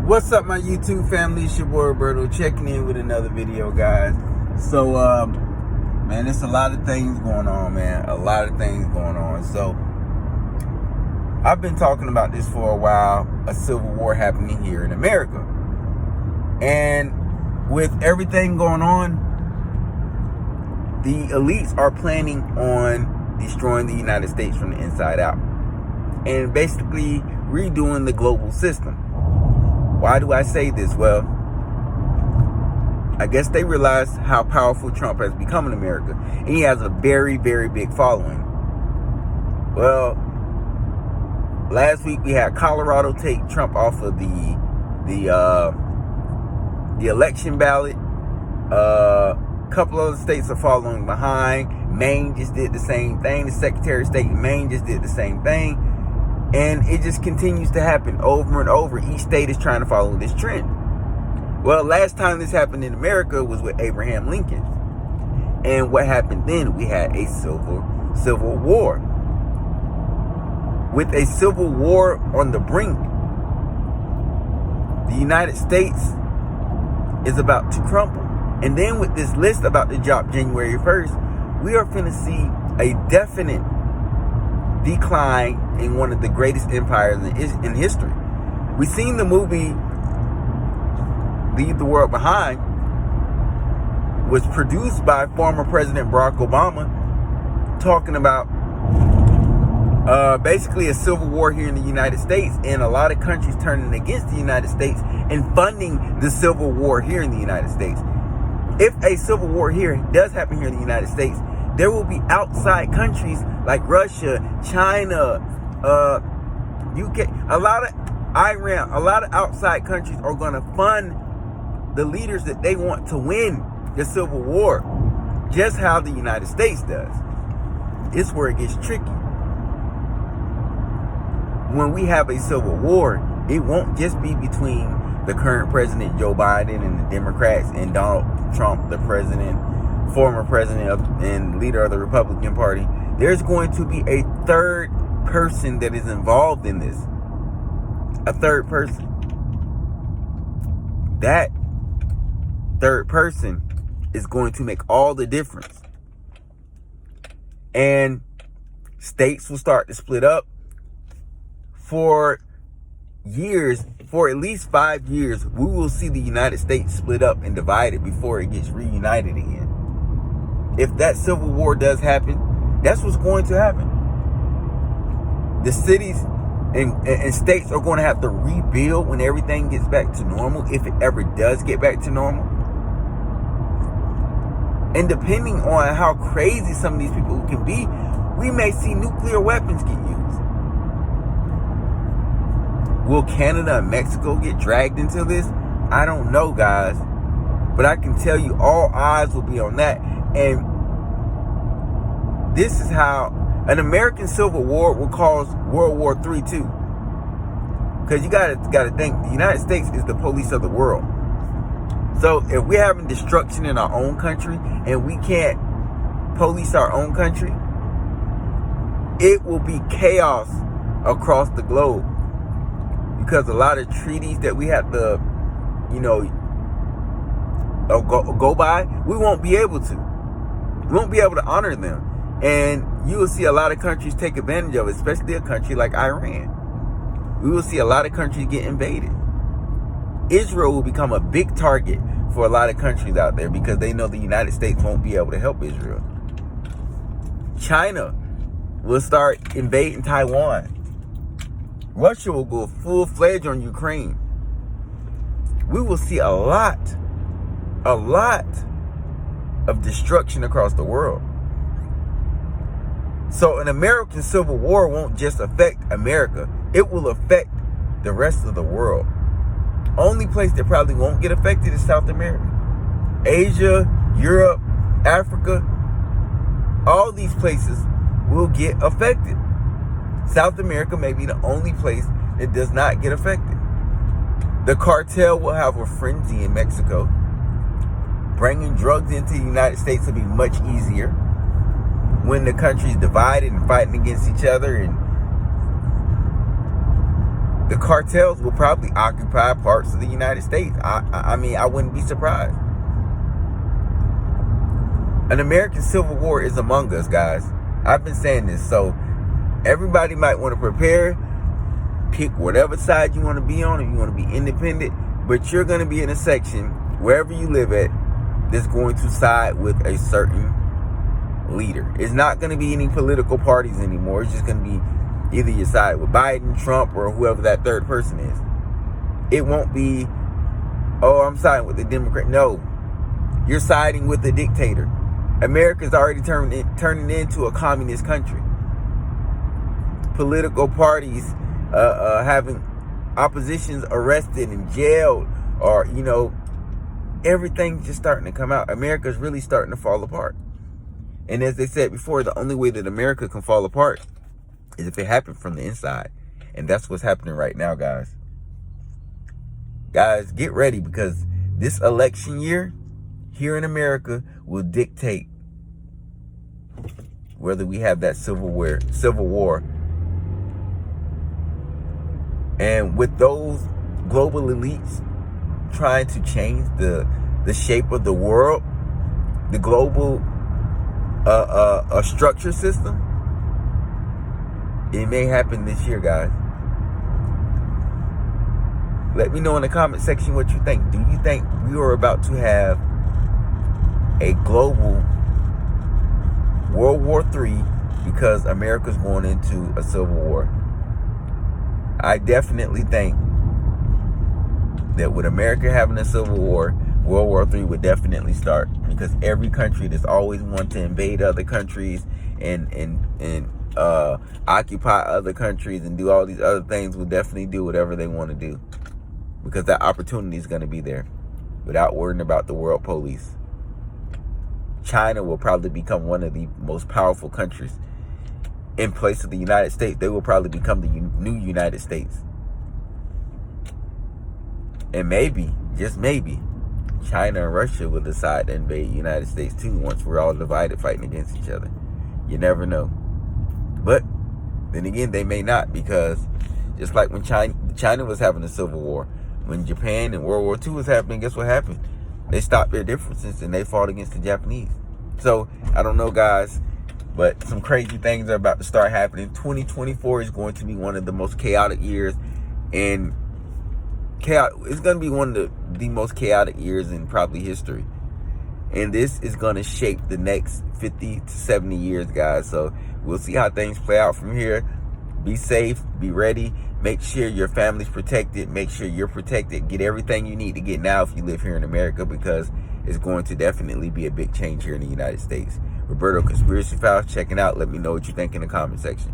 What's up, my YouTube family? It's your boy Roberto checking in with another video, guys. So, man, there's a lot of things going on, man. A lot of things going on. So, I've been talking about this for a while, a civil war happening here in America. And with everything going on, the elites are planning on destroying the United States from the inside out. And basically redoing the global system. Why do I say this? Well, I guess they realize how powerful Trump has become in America. And he has a very, very big following. Well, last week we had Colorado take Trump off of the election ballot. A couple other states are following behind. Maine just did the same thing. The Secretary of State in Maine just did the same thing. And it just continues to happen over and over. Each state is trying to follow this trend. Well, last time this happened in America was with Abraham Lincoln. And what happened then? We had a civil war. With a civil war on the brink, the United States is about to crumble. And then with this list about to drop January 1st, we are finna see a definite decline in one of the greatest empires in history. We've seen the movie Leave the World Behind, was produced by former President Barack Obama, talking about basically a civil war here in the United States, and a lot of countries turning against the United States and funding the civil war here in the United States. If a civil war here does happen here in the United States, there will be outside countries like Russia, China, UK, a lot of Iran, a lot of outside countries are going to fund the leaders that they want to win the civil war, just how the United States does. It's where it gets tricky. When we have a civil war, it won't just be between the current president, Joe Biden, and the Democrats, and Donald Trump, the president, former president and leader of the Republican Party. There's going to be a third person that is involved in this. A third person. That third person is going to make all the difference. And states will start to split up. For years, for at least 5 years, we will see the United States split up and divided before it gets reunited again. If that civil war does happen, that's what's going to happen. The cities and states are going to have to rebuild when everything gets back to normal, if it ever does get back to normal. And depending on how crazy some of these people can be, we may see nuclear weapons get used. Will Canada and Mexico get dragged into this? I don't know, guys. But I can tell you all eyes will be on that. And this is how an American civil war will cause World War III too. Because you gotta think, the United States is the police of the world. So if we're having destruction in our own country and we can't police our own country, it will be chaos across the globe. Because a lot of treaties that we have to, go by, we won't be able to. We won't be able to honor them. And you will see a lot of countries take advantage of it, especially a country like Iran. We will see a lot of countries get invaded. Israel will become a big target for a lot of countries out there because they know the United States won't be able to help Israel. China will start invading Taiwan. Russia will go full-fledged on Ukraine. We will see a lot of destruction across the world. So an American civil war won't just affect America. It will affect the rest of the world. Only place that probably won't get affected is South America. Asia, Europe, Africa, all these places will get affected. South America may be the only place that does not get affected. The cartel will have a frenzy in Mexico. Bringing drugs into the United States will be much easier when the country's divided and fighting against each other, and the cartels will probably occupy parts of the United States. I mean, I wouldn't be surprised. An American Civil War is among us, guys. I've been saying this, so everybody might want to prepare. Pick whatever side you want to be on, if you want to be independent, but you're going to be in a section, wherever you live at, that's going to side with a certain leader. It's not going to be any political parties anymore. It's just going to be either you side with Biden, Trump, or whoever that third person is. It won't be, oh, I'm siding with the Democrat. No, you're siding with the dictator. America's already turning into a communist country. Political parties having oppositions arrested and jailed, or, you know, everything's just starting to come out. America's really starting to fall apart. And as they said before, the only way that America can fall apart is if it happened from the inside. And that's what's happening right now, guys. Guys, get ready, because this election year here in America will dictate whether we have that civil war. And with those global elites trying to change the shape of the world, the global structure system, it may happen this year, guys. Let me know in the comment section what you think. Do you think we are about to have a global World War III because America's going into a civil war? I definitely think that with America having a civil war, World War III would definitely start, because every country that's always wanted to invade other countries and occupy other countries and do all these other things will definitely do whatever they want to do, because that opportunity is going to be there without worrying about the world police. China will probably become one of the most powerful countries in place of the United States. They will probably become the new United States. And maybe, just maybe, China and Russia will decide to invade the United States too once we're all divided fighting against each other. You never know. But then again, they may not, because just like when China was having a civil war, when Japan and World War II was happening, guess what happened? They stopped their differences and they fought against the Japanese. So, I don't know, guys, but some crazy things are about to start happening. 2024 is going to be one of the most chaotic years, and it's going to be one of the most chaotic years in probably history. And this is going to shape the next 50 to 70 years, guys. So we'll see how things play out from here. Be safe, be ready. Make sure your family's protected. Make sure you're protected. Get everything you need to get now if you live here in America, because it's going to definitely be a big change here in the United States. Roberto Conspiracy Files checking out. Let me know what you think in the comment section.